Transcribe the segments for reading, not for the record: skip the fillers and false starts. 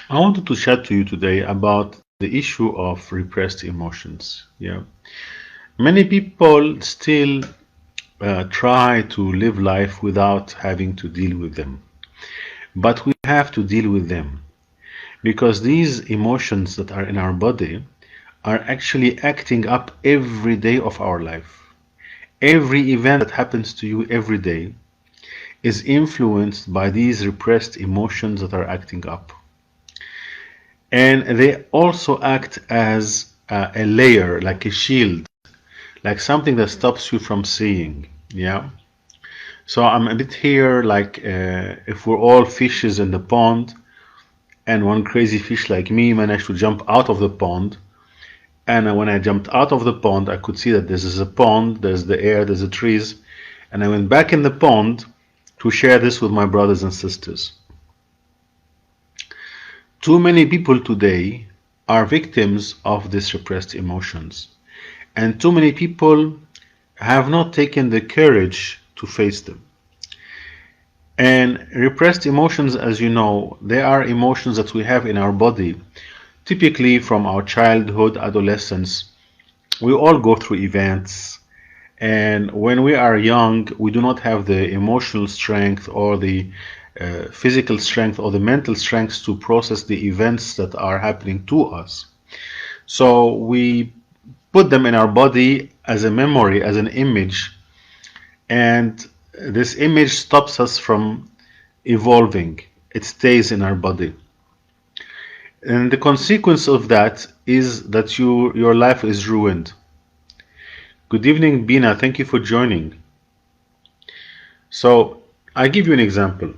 I wanted to chat to you today about the issue of repressed emotions. Yeah, many people still try to live life without having to deal with them, but we have to deal with them because these emotions that are in our body are actually acting up every day of our life. Every event that happens to you every day is influenced by these repressed emotions that are acting up. And they also act as a layer, like a shield, like something that stops you from seeing. Yeah. So I'm a bit here like if we're all fishes in the pond, and one crazy fish like me managed to jump out of the pond. And when I jumped out of the pond, I could see that this is a pond, there's the air, there's the trees. And I went back in the pond to share this with my brothers and sisters. Too many people today are victims of these repressed emotions. And too many people have not taken the courage to face them. And repressed emotions, as you know, they are emotions that we have in our body, typically from our childhood, adolescence. We all go through events, and when we are young, we do not have the emotional strength or the physical strength or the mental strength to process the events that are happening to us. So we put them in our body as a memory, as an image, and this image stops us from evolving. It stays in our body. And the consequence of that is that your life is ruined. Good evening, Bina. Thank you for joining. So, I give you an example.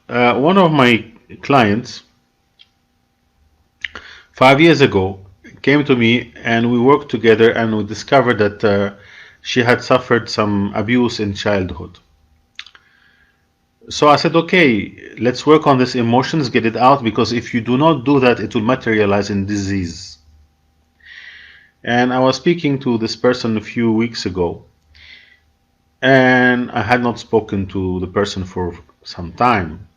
One of my clients 5 years ago came to me and we worked together and we discovered that she had suffered some abuse in childhood. So I said, okay, let's work on these emotions, get it out, because if you do not do that, it will materialize in disease. And I was speaking to this person a few weeks ago, and I had not spoken to the person for some time.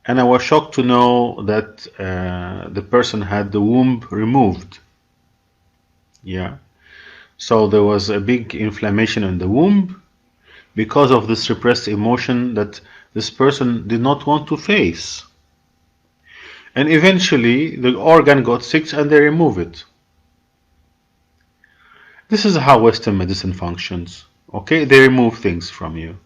And I was shocked to know that the person had the womb removed. Yeah. So there was a big inflammation in the womb because of this repressed emotion that this person did not want to face. And eventually the organ got sick and they remove it. This is how Western medicine functions. Okay, they remove things from you.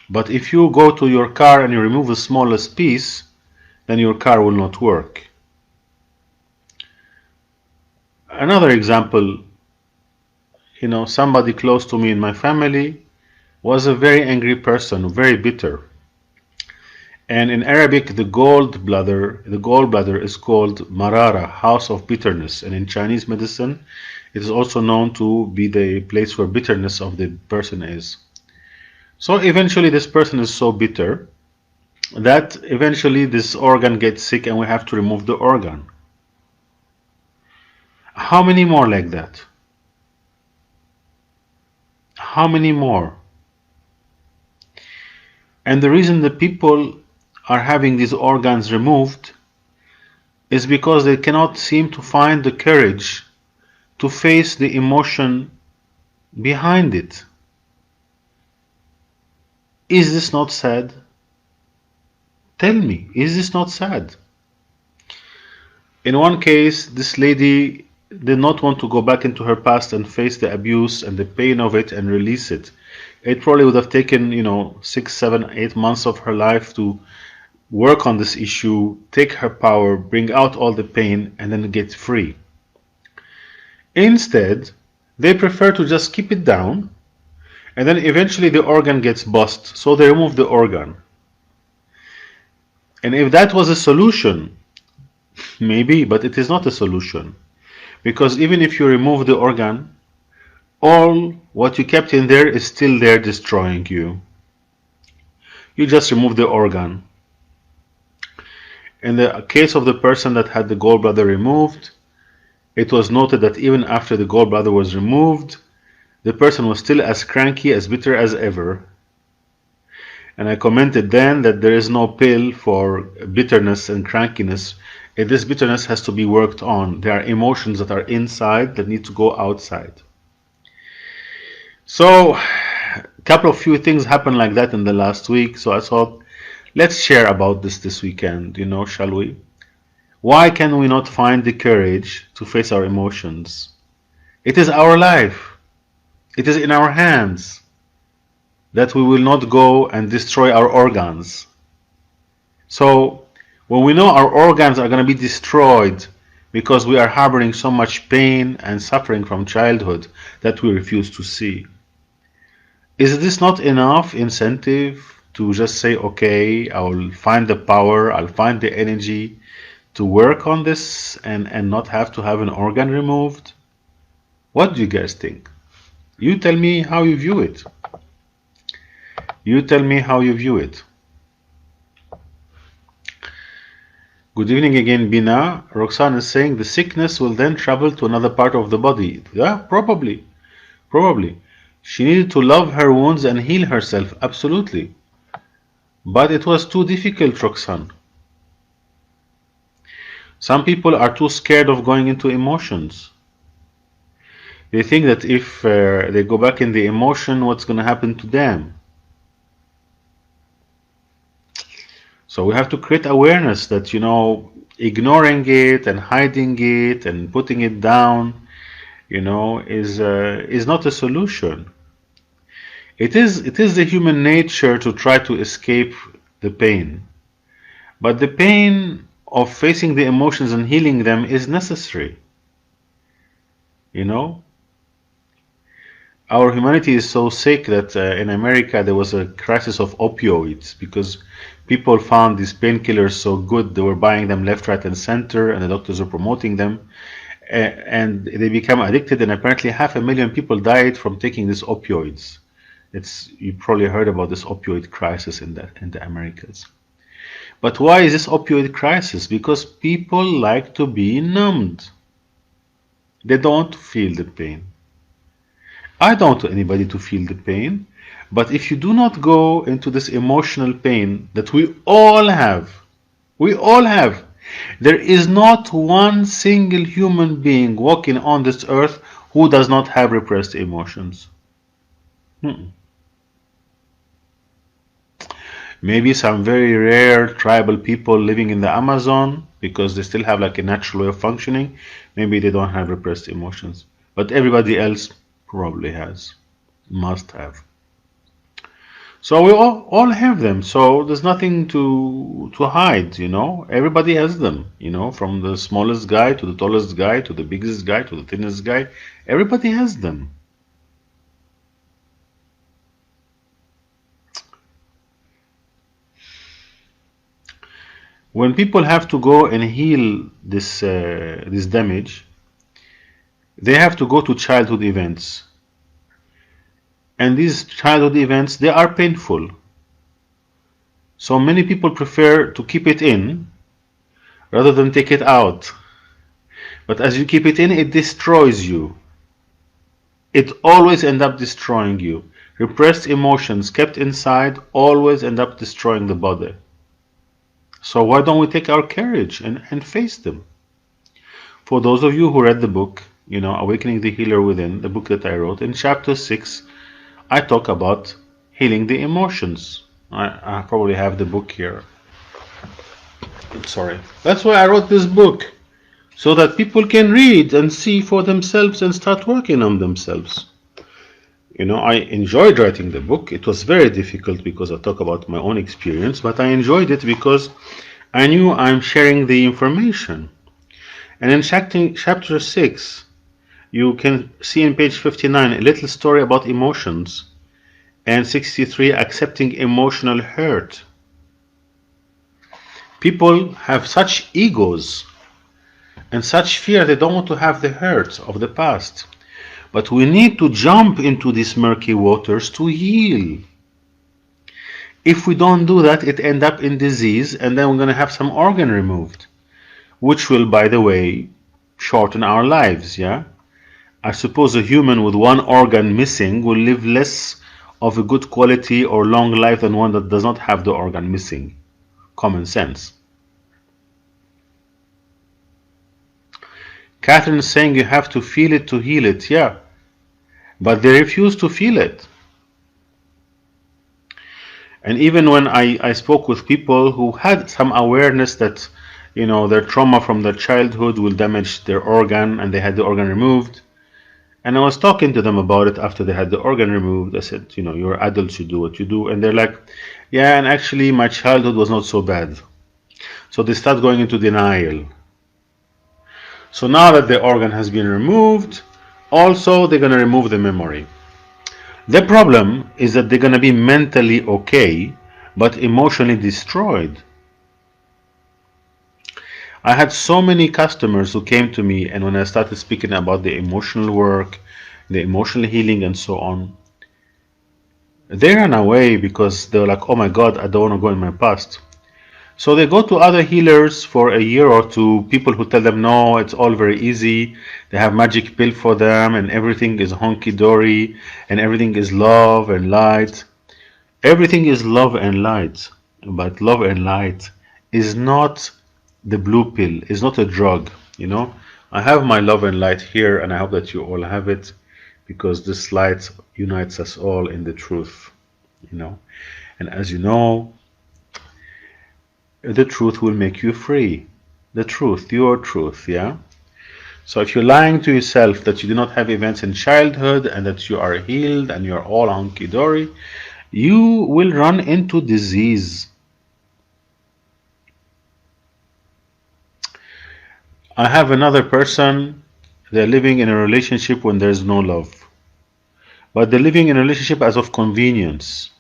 But if you go to your car and you remove the smallest piece, then your car will not work. Another example, somebody close to me in my family was a very angry person, very bitter. And in Arabic, the gallbladder is called marara, house of bitterness. And in Chinese medicine, it is also known to be the place where bitterness of the person is. So eventually this person is so bitter that eventually this organ gets sick and we have to remove the organ. How many more like that? How many more? And the reason the people are having these organs removed is because they cannot seem to find the courage to face the emotion behind it. Is this not sad? Tell me, is this not sad? In one case, this lady did not want to go back into her past and face the abuse and the pain of it and release it. It probably would have taken, 6, 7, 8 months of her life to work on this issue, take her power, bring out all the pain, and then get free. Instead, they prefer to just keep it down, and then eventually the organ gets bust, so they remove the organ. And if that was a solution, maybe, but it is not a solution. Because even if you remove the organ, all what you kept in there is still there destroying you. You just remove the organ. In the case of the person that had the gallbladder removed, it was noted that even after the gallbladder was removed, the person was still as cranky, as bitter as ever. And I commented then that there is no pill for bitterness and crankiness. This bitterness has to be worked on. There are emotions that are inside that need to go outside. So, a couple of few things happened like that in the last week. So I thought, let's share about this weekend, shall we? Why can we not find the courage to face our emotions? It is our life. It is in our hands that we will not go and destroy our organs. So, when we know our organs are going to be destroyed because we are harboring so much pain and suffering from childhood that we refuse to see, is this not enough incentive to just say, okay, I'll find the power, I'll find the energy to work on this and not have to have an organ removed? What do you guys think? You tell me how you view it. You tell me how you view it. Good evening again, Bina. Roxanne is saying the sickness will then travel to another part of the body. Yeah, probably. Probably. She needed to love her wounds and heal herself, absolutely. But it was too difficult, Roxanne. Some people are too scared of going into emotions. They think that if they go back in the emotion, what's going to happen to them? So we have to create awareness that, ignoring it and hiding it and putting it down, is not a solution. It is the human nature to try to escape the pain. But the pain of facing the emotions and healing them is necessary. Our humanity is so sick that in America there was a crisis of opioids because people found these painkillers so good they were buying them left, right, and center, and the doctors were promoting them, and they became addicted. And apparently, 500,000 people died from taking these opioids. You probably heard about this opioid crisis in the Americas. But why is this opioid crisis? Because people like to be numbed. They don't feel the pain. I don't want anybody to feel the pain, but if you do not go into this emotional pain that we all have, there is not one single human being walking on this earth who does not have repressed emotions. Maybe some very rare tribal people living in the Amazon, because they still have like a natural way of functioning, maybe they don't have repressed emotions. But everybody else probably has, must have. So we all have them. So there's nothing to hide, Everybody has them, from the smallest guy to the tallest guy to the biggest guy to the thinnest guy. Everybody has them. When people have to go and heal this damage, they have to go to childhood events. And these childhood events, they are painful. So many people prefer to keep it in rather than take it out. But as you keep it in, it destroys you. It always ends up destroying you. Repressed emotions kept inside always end up destroying the body. So why don't we take our courage and face them? For those of you who read the book, Awakening the Healer Within, the book that I wrote, in chapter 6, I talk about healing the emotions. I probably have the book here. Sorry. That's why I wrote this book, so that people can read and see for themselves and start working on themselves. I enjoyed writing the book. It was very difficult because I talk about my own experience, but I enjoyed it because I knew I'm sharing the information. And in chapter 6, you can see in page 59 a little story about emotions, and 63, accepting emotional hurt. People have such egos and such fear, they don't want to have the hurt of the past. But we need to jump into these murky waters to heal. If we don't do that, it ends up in disease, and then we're going to have some organ removed, which will, by the way, shorten our lives, yeah? I suppose a human with one organ missing will live less of a good quality or long life than one that does not have the organ missing. Common sense. Catherine is saying you have to feel it to heal it. Yeah, but they refuse to feel it. And even when I spoke with people who had some awareness that, their trauma from their childhood will damage their organ and they had the organ removed, and I was talking to them about it after they had the organ removed. I said, you're adults, you do what you do. And they're like, yeah, and actually my childhood was not so bad. So they start going into denial. So now that the organ has been removed, also they're going to remove the memory. The problem is that they're going to be mentally okay, but emotionally destroyed. I had so many customers who came to me, and when I started speaking about the emotional work, the emotional healing, and so on, they ran away because they were like, oh my God, I don't want to go in my past. So they go to other healers for a year or two, people who tell them, no, it's all very easy. They have magic pill for them, and everything is honky dory, and everything is love and light. Everything is love and light, but love and light is not the blue pill, is not a drug, I have my love and light here, and I hope that you all have it, because this light unites us all in the truth, And as you know, the truth will make you free. The truth, your truth, yeah? So if you're lying to yourself that you do not have events in childhood and that you are healed and you're all hunky dory, you will run into disease. I have another person, they're living in a relationship when there's no love. But they're living in a relationship as of convenience.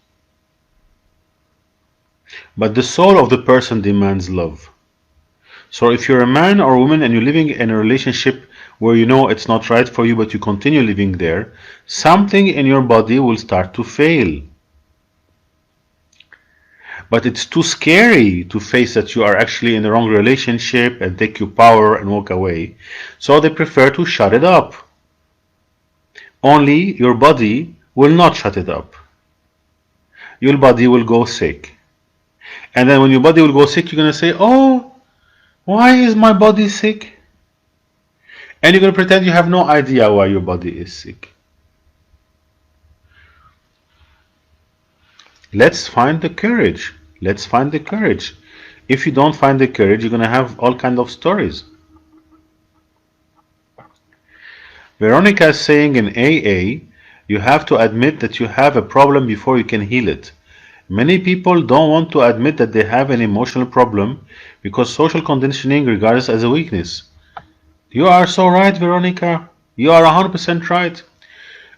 But the soul of the person demands love. So if you're a man or woman and you're living in a relationship where you know it's not right for you, but you continue living there, something in your body will start to fail. But it's too scary to face that you are actually in the wrong relationship and take your power and walk away. So they prefer to shut it up. Only your body will not shut it up. Your body will go sick. And then when your body will go sick, you're going to say, oh, why is my body sick? And you're going to pretend you have no idea why your body is sick. Let's find the courage. Let's find the courage. If you don't find the courage, you're going to have all kinds of stories. Veronica is saying in AA, you have to admit that you have a problem before you can heal it. Many people don't want to admit that they have an emotional problem because social conditioning regards it as a weakness. You are so right, Veronica. You are 100% right.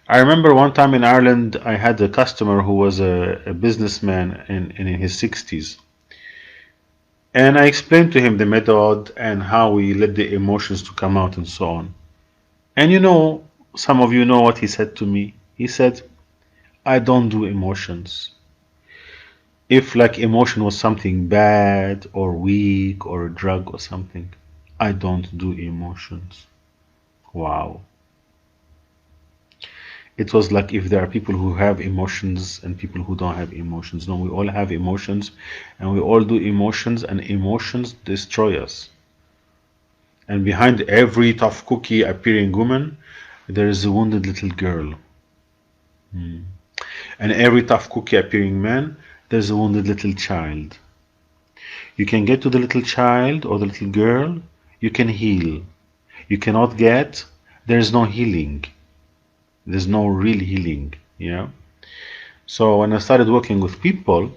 I remember one time in Ireland, I had a customer who was a businessman in his 60s. And I explained to him the method and how we let the emotions to come out and so on. And some of you know what he said to me. He said, I don't do emotions. If like emotion was something bad or weak or a drug or something, I don't do emotions. Wow. It was like if there are people who have emotions and people who don't have emotions. No, we all have emotions and we all do emotions, and emotions destroy us. And behind every tough cookie appearing woman, there is a wounded little girl. And every tough cookie appearing man, there's a wounded little child. You can get to the little child or the little girl, you can heal. You cannot get, there's no healing. There's no real healing, So when I started working with people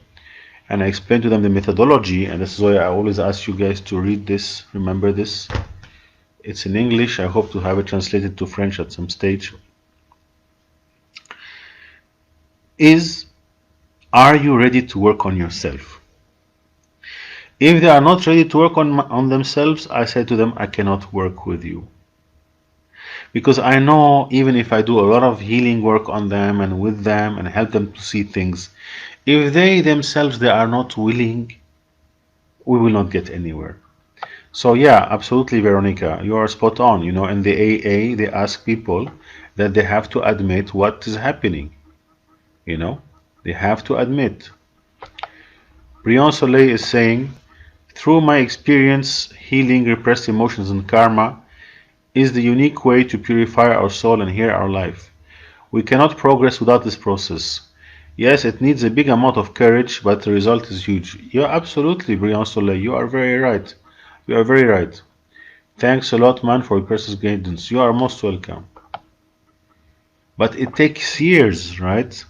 and I explained to them the methodology, and this is why I always ask you guys to read this, remember this. It's in English, I hope to have it translated to French at some stage. Are you ready to work on yourself? If they are not ready to work on themselves, I say to them, I cannot work with you. Because I know even if I do a lot of healing work on them and with them and help them to see things, if they themselves they are not willing, we will not get anywhere. So yeah, absolutely, Veronica, you are spot on. In the AA, they ask people that they have to admit what is happening. You know, they have to admit. Brian Soleil is saying, through my experience, healing repressed emotions and karma is the unique way to purify our soul and heal our life. We cannot progress without this process. Yes, it needs a big amount of courage, but the result is huge. You're absolutely, Brian Soleil. You are very right. You are very right. Thanks a lot, man, for your precious guidance. You are most welcome. But it takes years, right,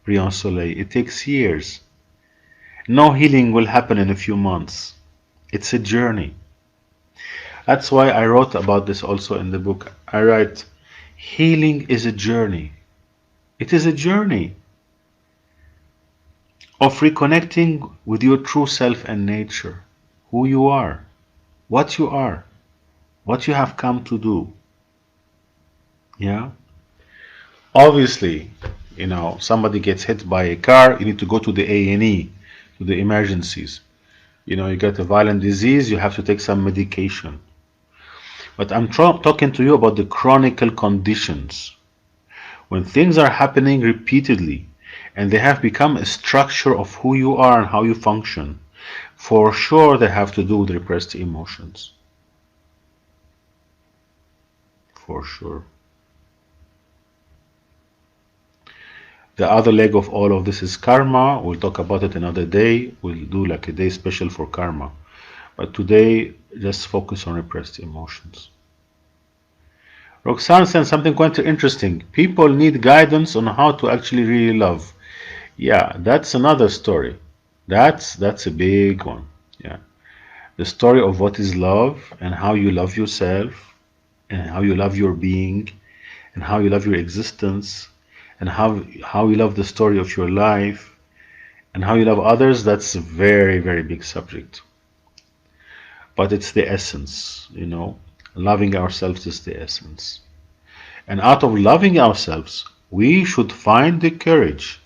Brian Soleil? It takes years. No healing will happen in a few months. It's a journey. That's why I wrote about this also in the book. I write, healing is a journey. It is a journey of reconnecting with your true self and nature, who you are, what you have come to do. Yeah. Obviously, somebody gets hit by a car, you need to go to the A&E, to the emergencies. You get a violent disease, you have to take some medication. But I'm talking to you about the chronic conditions. When things are happening repeatedly and they have become a structure of who you are and how you function, for sure they have to do with repressed emotions. For sure. The other leg of all of this is karma. We'll talk about it another day. We'll do like a day special for karma. But today, just focus on repressed emotions. Roxanne said something quite interesting. People need guidance on how to actually really love. Yeah, that's another story. That's a big one. Yeah. The story of what is love and how you love yourself and how you love your being and how you love your existence and how you love the story of your life and how you love others, that's a very, very big subject. But it's the essence. Loving ourselves is the essence. And out of loving ourselves, we should find the courage.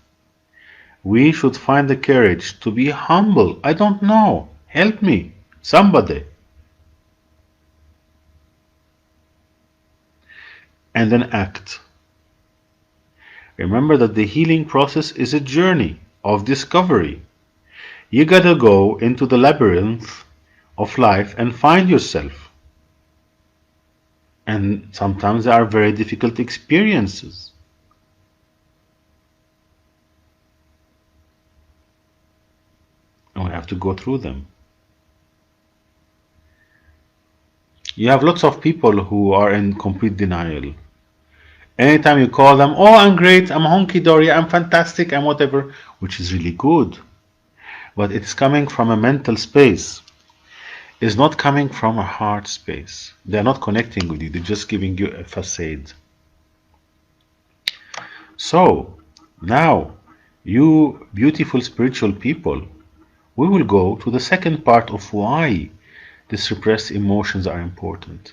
We should find the courage to be humble. I don't know. Help me. Somebody. And then act. Remember that the healing process is a journey of discovery. You gotta go into the labyrinth of life and find yourself. And sometimes there are very difficult experiences. And we have to go through them. You have lots of people who are in complete denial. Anytime you call them, oh, I'm great, I'm honky dory, I'm fantastic, I'm whatever, which is really good. But it's coming from a mental space. It's not coming from a heart space. They're not connecting with you, they're just giving you a facade. So, now, you beautiful spiritual people, we will go to the second part of why these repressed emotions are important.